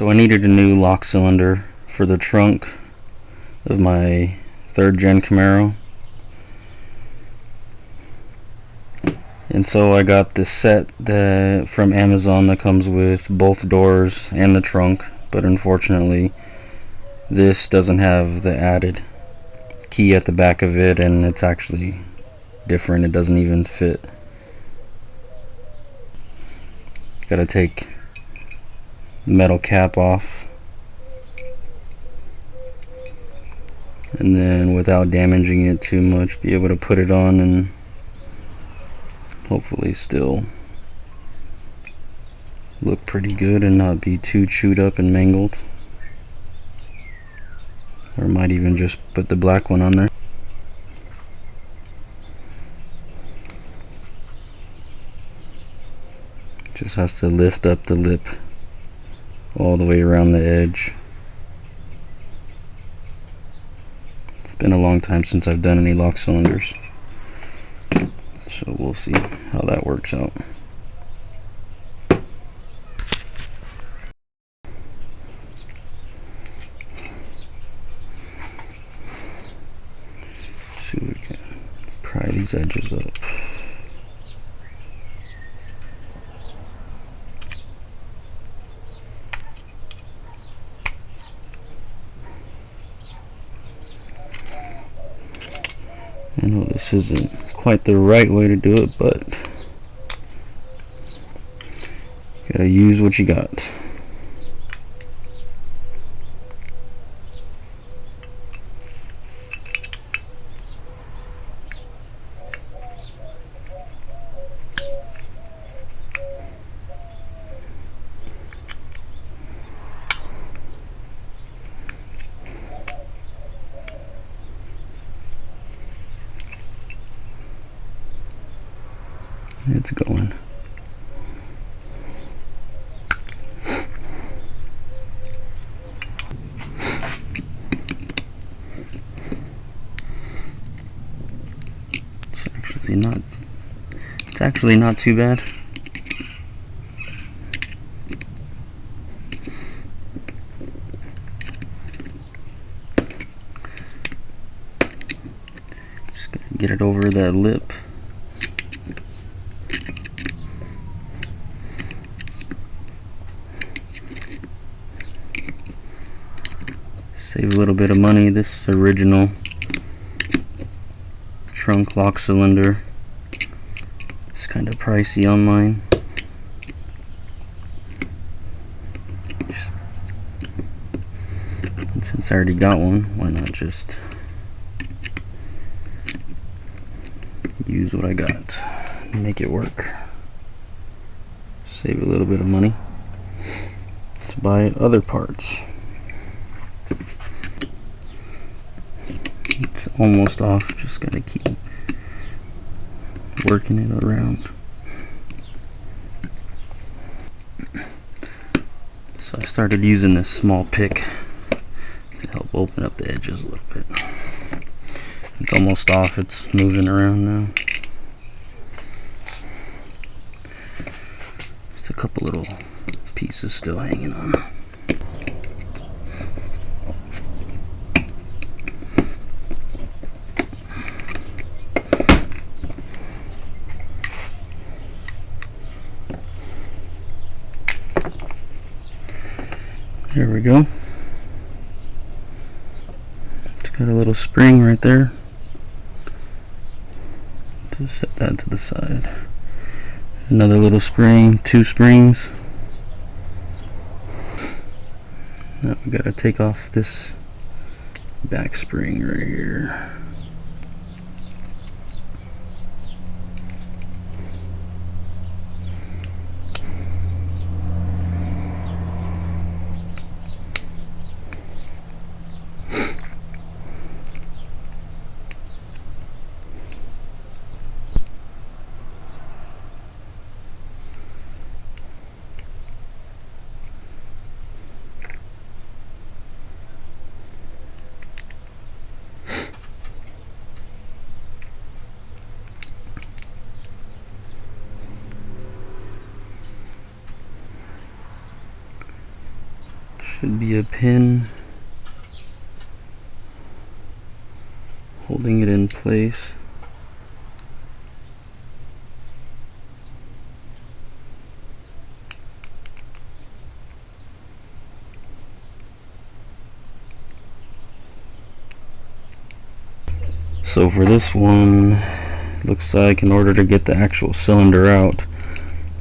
So I needed a new lock cylinder for the trunk of my 3rd gen Camaro, and so I got this set from Amazon that comes with both doors and the trunk, but unfortunately this doesn't have the added key at the back of it, and it's actually different. It doesn't even fit. Gotta take the metal cap off, and then without damaging it too much be able to put it on and hopefully still look pretty good and not be too chewed up and mangled. Or might even just put the black one on there. Just has to lift up the lip all the way around the edge. It's been a long time since I've done any lock cylinders, so we'll see how that works out. See if we can pry these edges up. I know this isn't quite the right way to do it, but you gotta use what you got. It's going. It's actually not too bad. Just gotta get it over that lip. Save a little bit of money. This original trunk lock cylinder is kind of pricey online. And since I already got one, why not just use what I got and make it work. Save a little bit of money to buy other parts. It's almost off, just gotta keep working it around. So I started using this small pick to help open up the edges a little bit. It's almost off, it's moving around now. Just a couple little pieces still hanging on. There we go. It's got a little spring right there. Just set that to the side. Another little spring, 2 springs. Now we gotta take off this back spring right here. should be a pin holding it in place. So for this one, looks like in order to get the actual cylinder out,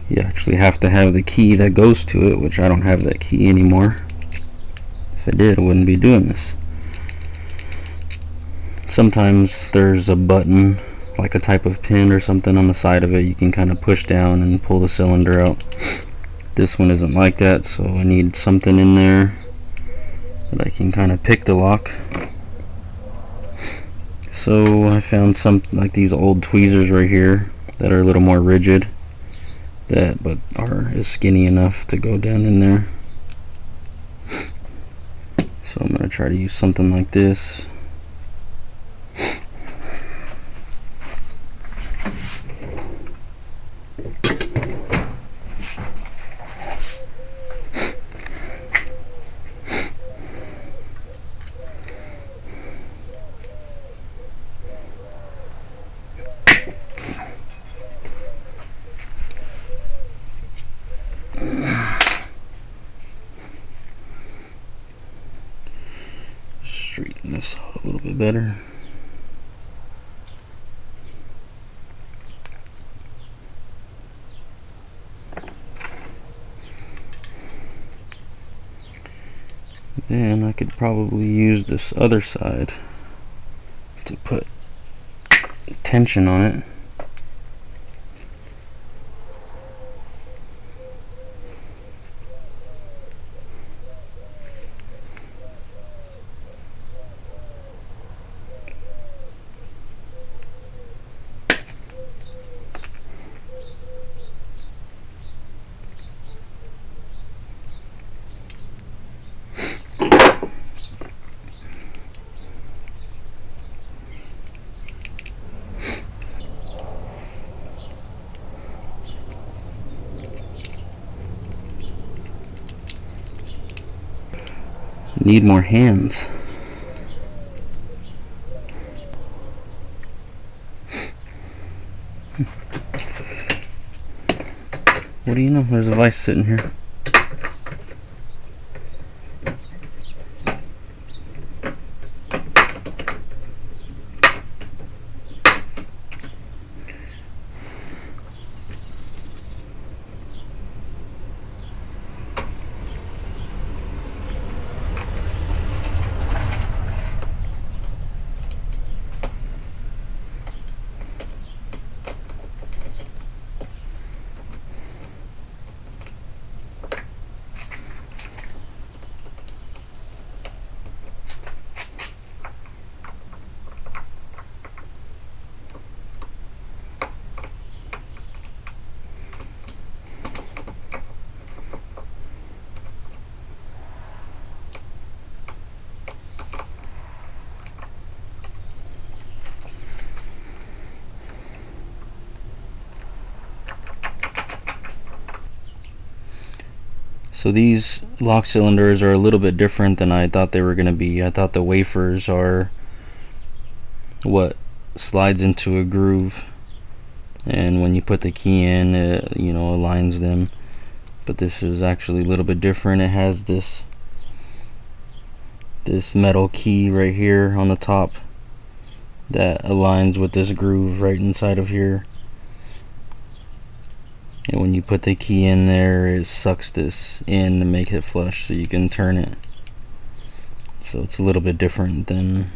you actually have to have the key that goes to it, which I don't have that key anymore. If I did, I wouldn't be doing this. Sometimes there's a button, like a type of pin or something on the side of it, you can kind of push down and pull the cylinder out. This one isn't like that, so I need something in there that I can kind of pick the lock. So I found some like these old tweezers right here that are a little more rigid, but is skinny enough to go down in there. So I'm going to try to use something like this. Straighten this out a little bit better. Then I could probably use this other side to put tension on it. Need more hands. What do you know? There's a vise sitting here. So these lock cylinders are a little bit different than I thought they were going to be. I thought the wafers are what slides into a groove, and when you put the key in, it aligns them. But this is actually a little bit different. It has this metal key right here on the top that aligns with this groove right inside of here. And when you put the key in there, it sucks this in to make it flush so you can turn it. So it's a little bit different than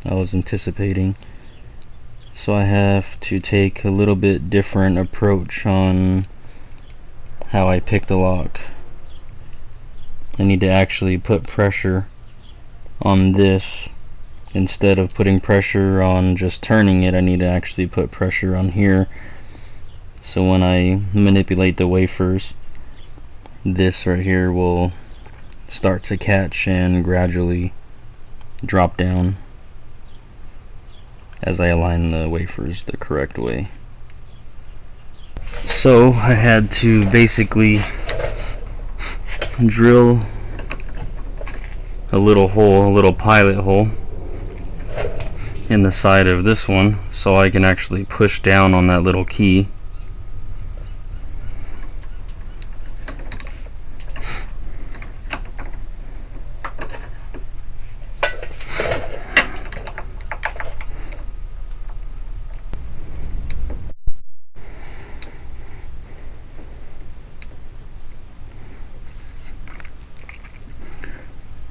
I was anticipating. So I have to take a little bit different approach on how I pick the lock. I need to actually put pressure on this. Instead of putting pressure on just turning it, I need to actually put pressure on here. So when I manipulate the wafers, this right here will start to catch and gradually drop down as I align the wafers the correct way. So I had to basically drill a little hole, a little pilot hole in the side of this one, so I can actually push down on that little key.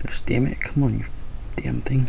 Gosh damn it, come on, you damn thing.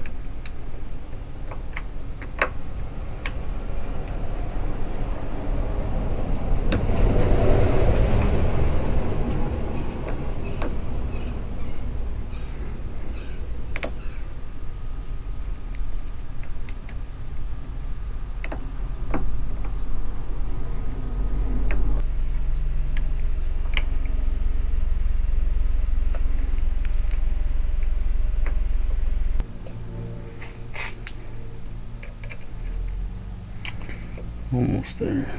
Almost there.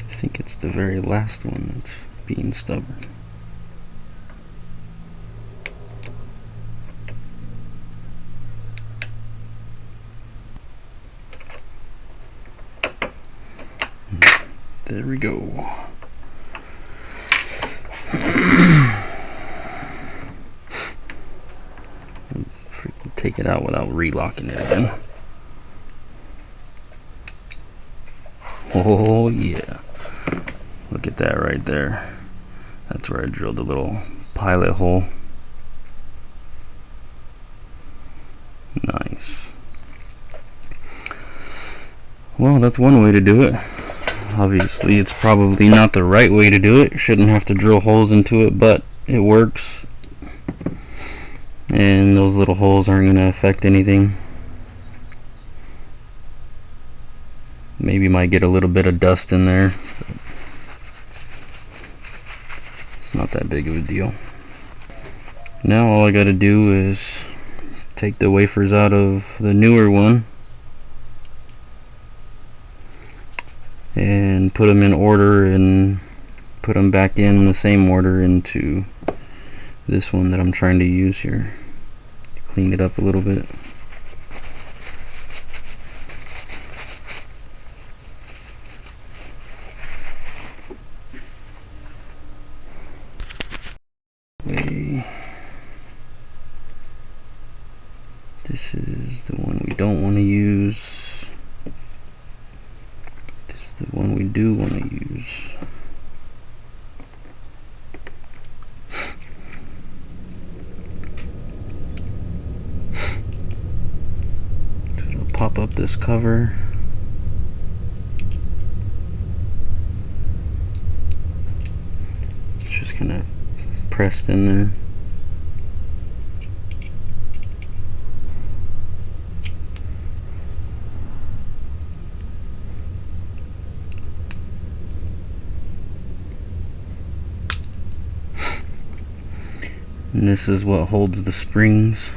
I think it's the very last one that's being stubborn. There we go. Take it out without relocking it again. Oh yeah, look at that right there. That's where I drilled a little pilot hole. Nice. Well, that's one way to do it. Obviously it's probably not the right way to do it. Shouldn't have to drill holes into it, but it works. And those little holes aren't going to affect anything. Maybe might get a little bit of dust in there. It's not that big of a deal. Now all I got to do is take the wafers out of the newer one and put them in order and put them back in the same order into this one that I'm trying to use here. Clean it up a little bit. This is the one we don't want to use. This is the one we do want to use. Pop up this cover. It's just kind of pressed in there. And this is what holds the springs.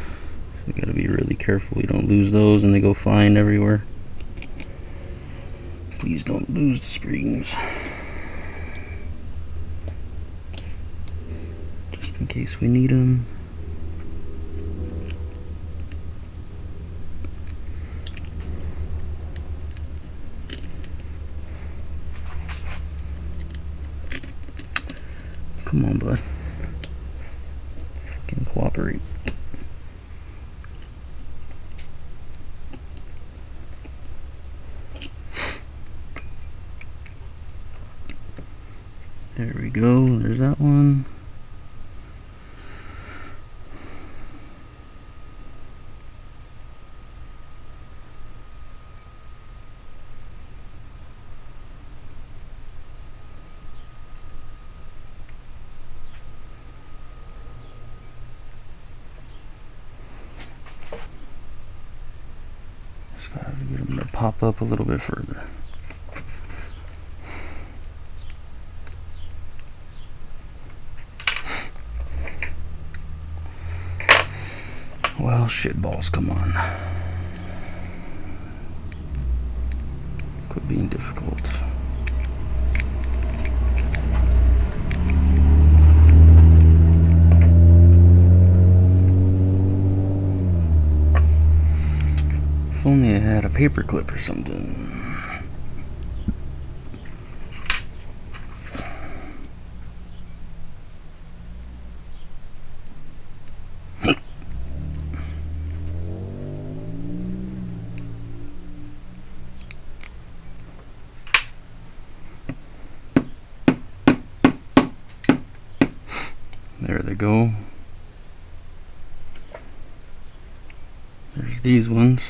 You gotta be really careful you don't lose those and they go flying everywhere. Please don't lose the springs. Just in case we need them. Come on, bud. Fucking cooperate. There we go, there's that one. Just gotta get them to pop up a little bit further. Well, shit balls, come on. Quit being difficult. paper clip or something. There they go. There's these ones.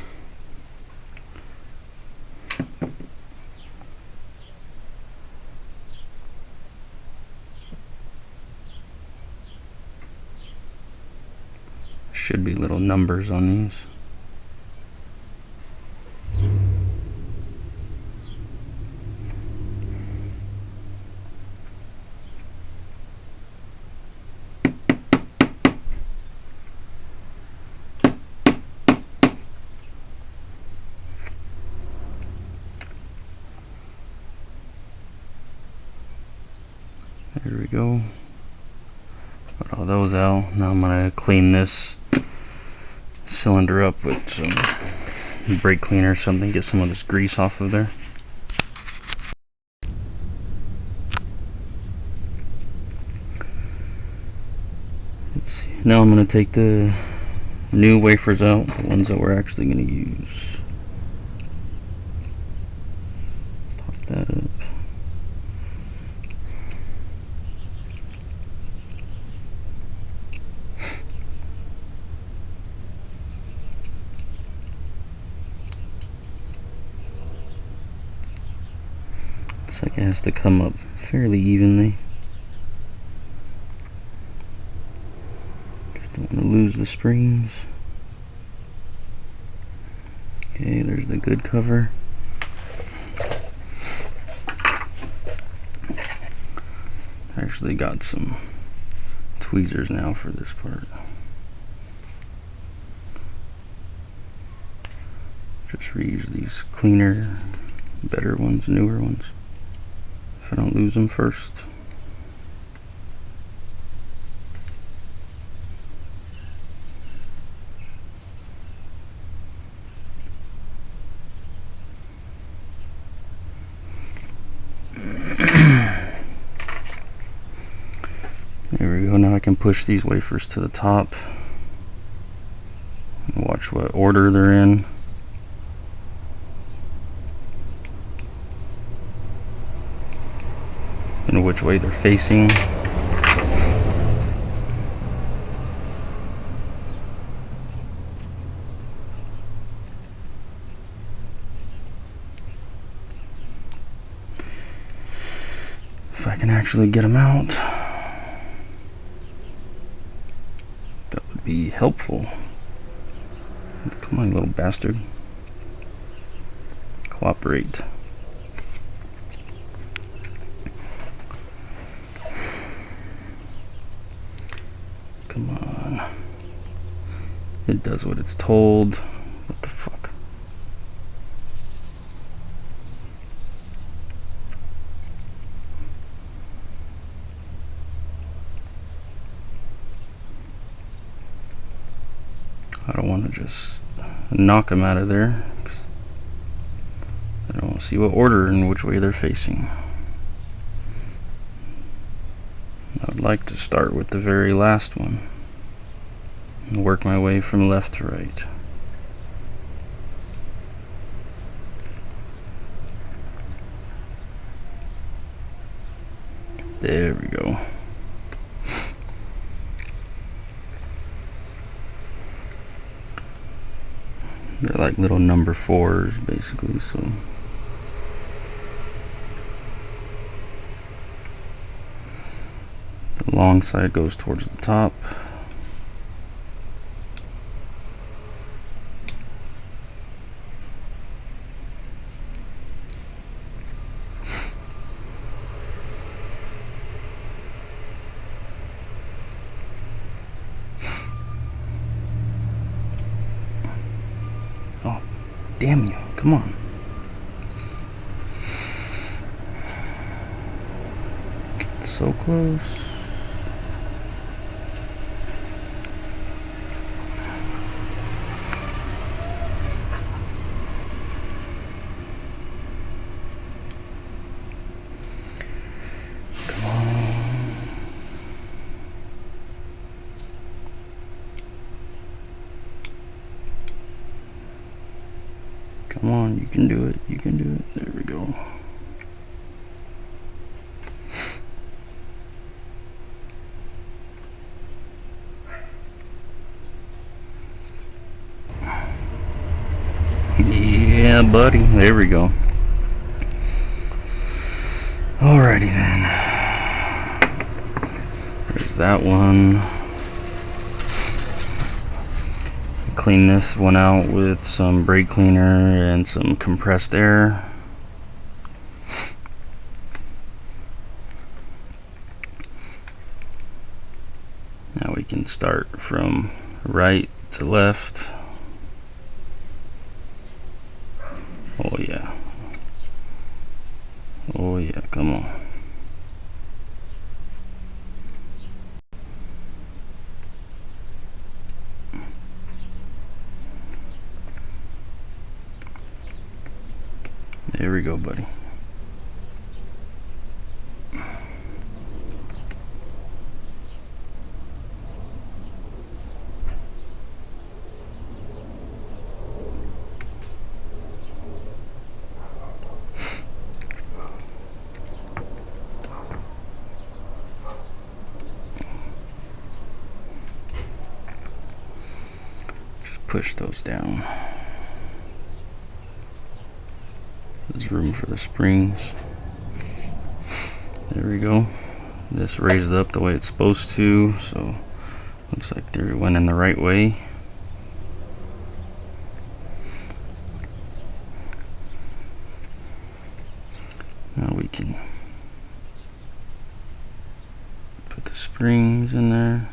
Should be little numbers on these. There we go. Got all those out. Now I'm gonna clean this cylinder up with some brake cleaner or something, get some of this grease off of there. Let's see. Now I'm gonna take the new wafers out, the ones that we're actually gonna use. Pop that up. Looks like it has to come up fairly evenly. Just don't want to lose the springs. Okay, there's the good cover. I actually got some tweezers now for this part. Just reuse these cleaner, better ones, newer ones, if I don't lose them first. There we go. Now I can push these wafers to the top and watch what order they're in. And which way they're facing. If I can actually get them out, that would be helpful. Come on, you little bastard. Cooperate. Come on. It does what it's told. What the fuck? I don't want to just knock them out of there. I don't see what order and which way they're facing. I would like to start with the very last one and work my way from left to right. There we go. They're like little number 4s basically, so the long side goes towards the top. Oh, damn you, come on. So close. on, you can do it, you can do it. There we go. Yeah, buddy, there we go. Alrighty then. There's that one. Clean this one out with some brake cleaner and some compressed air. Now we can start from right to left. Oh yeah. Oh yeah, come on. There we go, buddy. Just push those down. There's room for the springs. There we go. This raised up the way it's supposed to, so looks like they went in the right way. Now we can put the springs in there.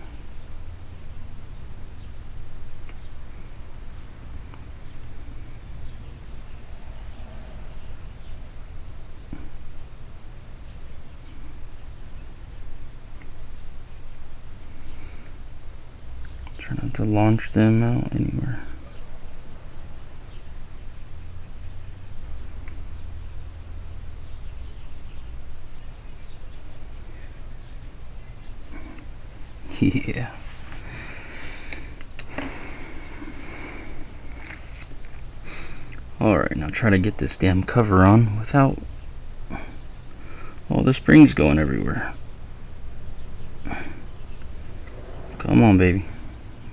Try not to launch them out anywhere. Yeah. Alright, now try to get this damn cover on without all the springs going everywhere. Come on, baby.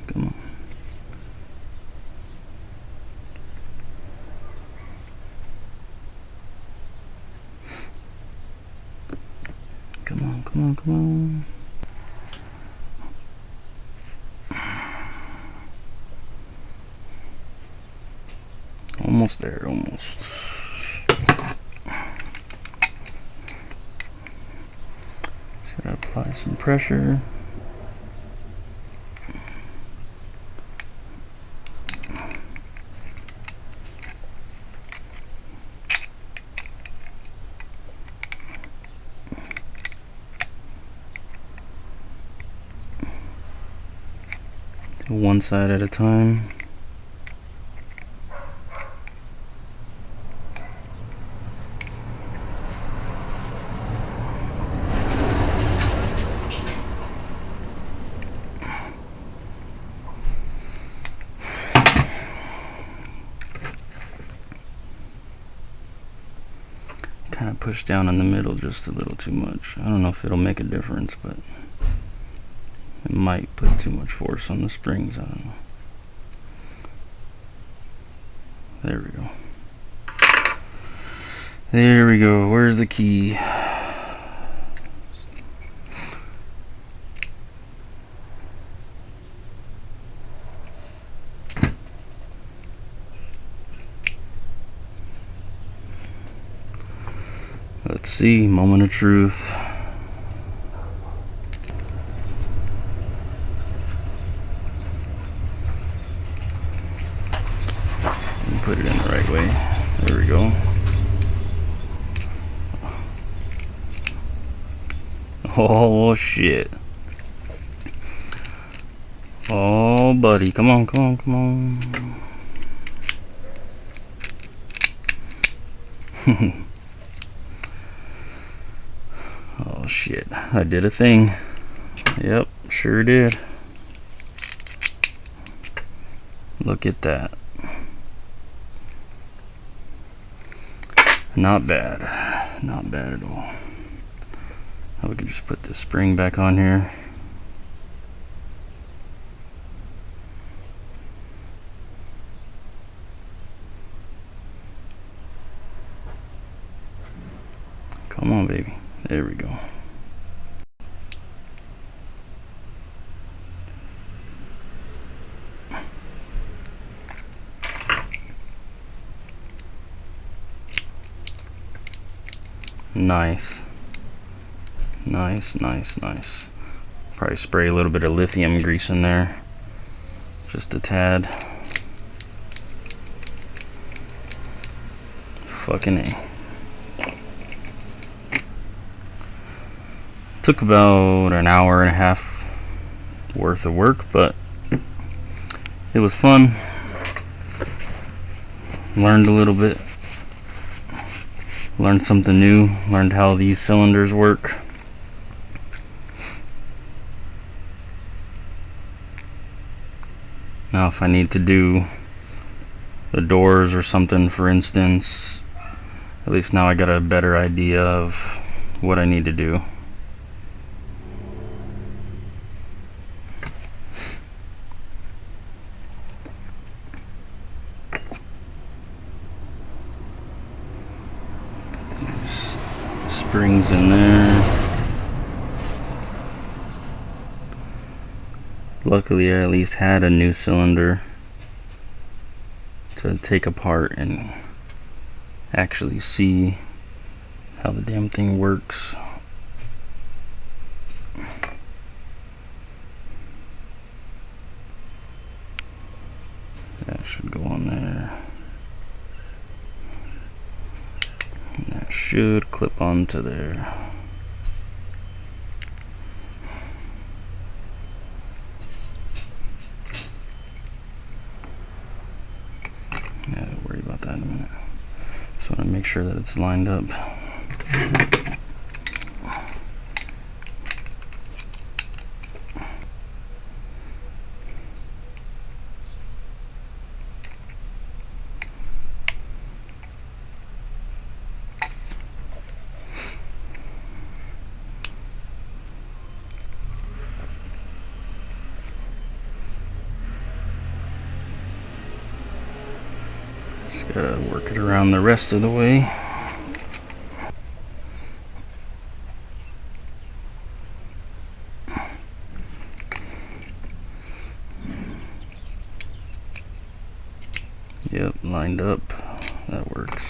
Come on. Come on, come on, come on. Almost there, almost. Should I apply some pressure? One side at a time. Kind of push down in the middle just a little too much. I don't know if it'll make a difference, but it might put too much force on the springs. I don't know. There we go. There we go. Where's the key? Let's see. Moment of truth. Put it in the right way. There we go. Oh shit. Oh buddy, come on, come on, come on. Oh shit, I did a thing. Yep, sure did. Look at that. Not bad. Not bad at all. Now we can just put the spring back on here. Come on, baby. There we go. Nice. Nice. Probably spray a little bit of lithium grease in there. Just a tad. Fucking A. Took about an hour and a half worth of work, but it was fun. Learned a little bit. Learned something new. Learned how these cylinders work. Now if I need to do the doors or something, for instance, at least now I got a better idea of what I need to do. Springs in there. Luckily I at least had a new cylinder to take apart and actually see how the damn thing works. That should go on there. And that should clip onto there. Yeah, don't worry about that in a minute. Just want to make sure that it's lined up. Just gotta work it around the rest of the way. Yep, lined up. That works.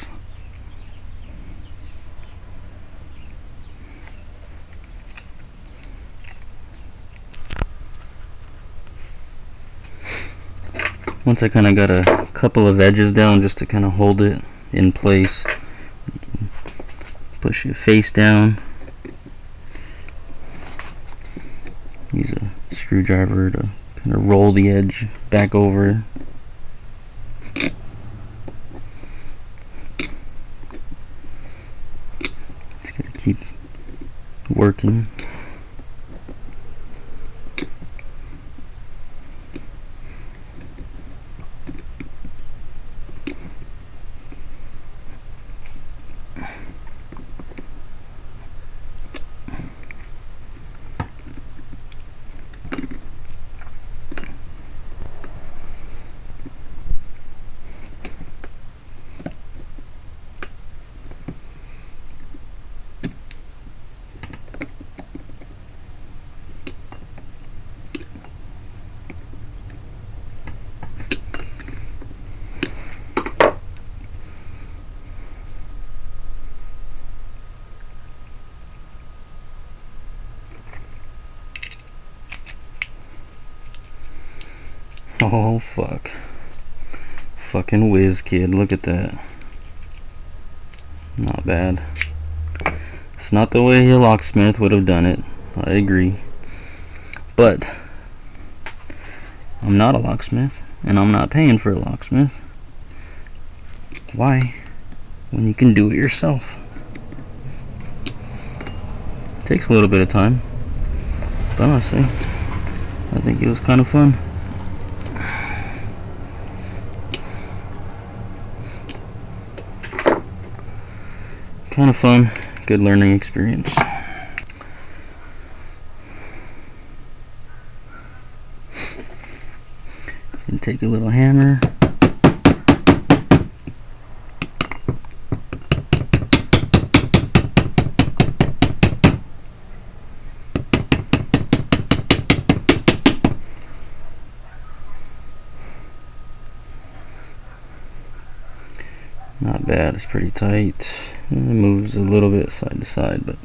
Once I kind of got a couple of edges down just to kind of hold it in place, you can push your face down, use a screwdriver to kind of roll the edge back over. Just gotta keep working. Oh fuck. Fucking whiz kid, look at that. Not bad. It's not the way a locksmith would have done it, I agree. But I'm not a locksmith, and I'm not paying for a locksmith. Why? When you can do it yourself. It takes a little bit of time, but honestly, I think it was kind of fun. kind of fun, good learning experience. And take a little hammer. Not bad, it's pretty tight. It moves a little bit side to side, but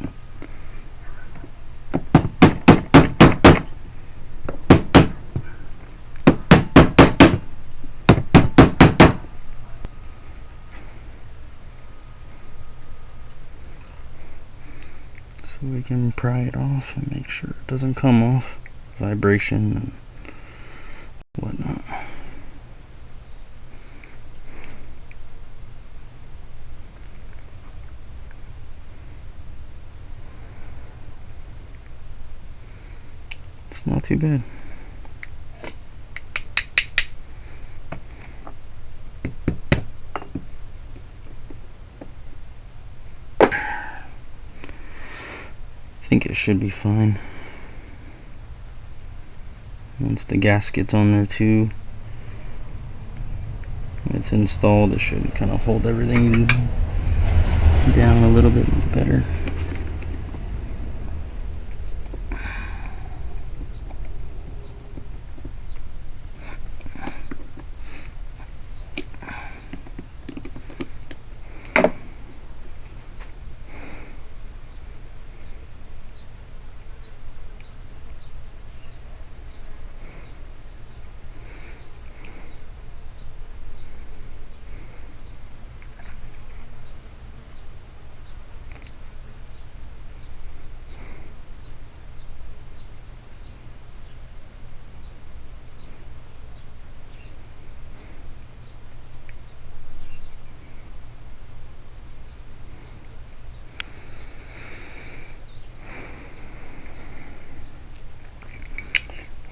so we can pry it off and make sure it doesn't come off. Vibration and whatnot. It's not too bad. I think it should be fine. Once the gasket's on there too, when it's installed, it should kind of hold everything down a little bit better.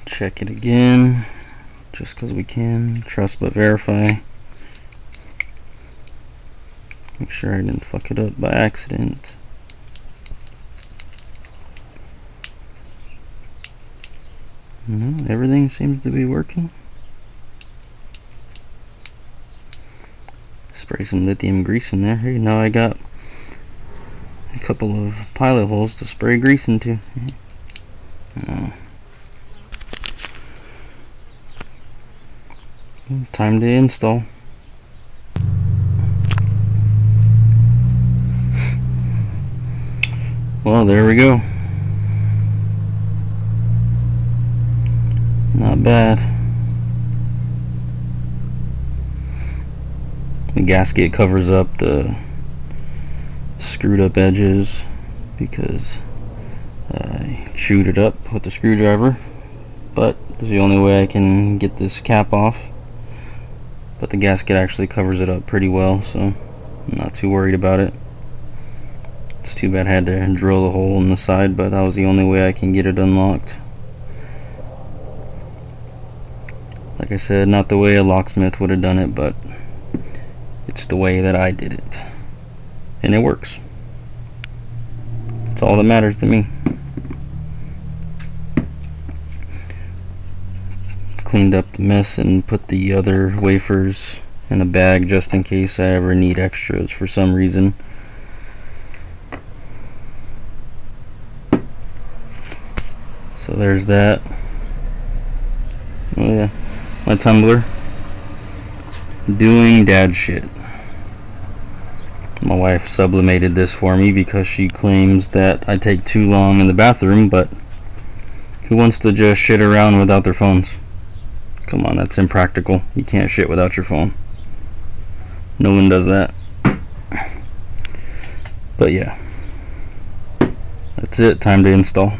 Check it again, just because we can. Trust but verify. Make sure I didn't fuck it up by accident. No, everything seems to be working. Spray some lithium grease in there. Here, now I got a couple of pilot holes to spray grease into. Time to install. Well, there we go. Not bad. The gasket covers up the screwed up edges because I chewed it up with the screwdriver, but it's the only way I can get this cap off. But the gasket actually covers it up pretty well, so I'm not too worried about it. It's too bad I had to drill a hole in the side, but that was the only way I can get it unlocked. Like I said, not the way a locksmith would have done it, but it's the way that I did it. And it works. That's all that matters to me. Cleaned up the mess and put the other wafers in a bag just in case I ever need extras for some reason. So there's that. Oh yeah, my tumbler. Doing dad shit. My wife sublimated this for me because she claims that I take too long in the bathroom, but who wants to just shit around without their phones? Come on, that's impractical. You can't shit without your phone. No one does that. But yeah, that's it. Time to install.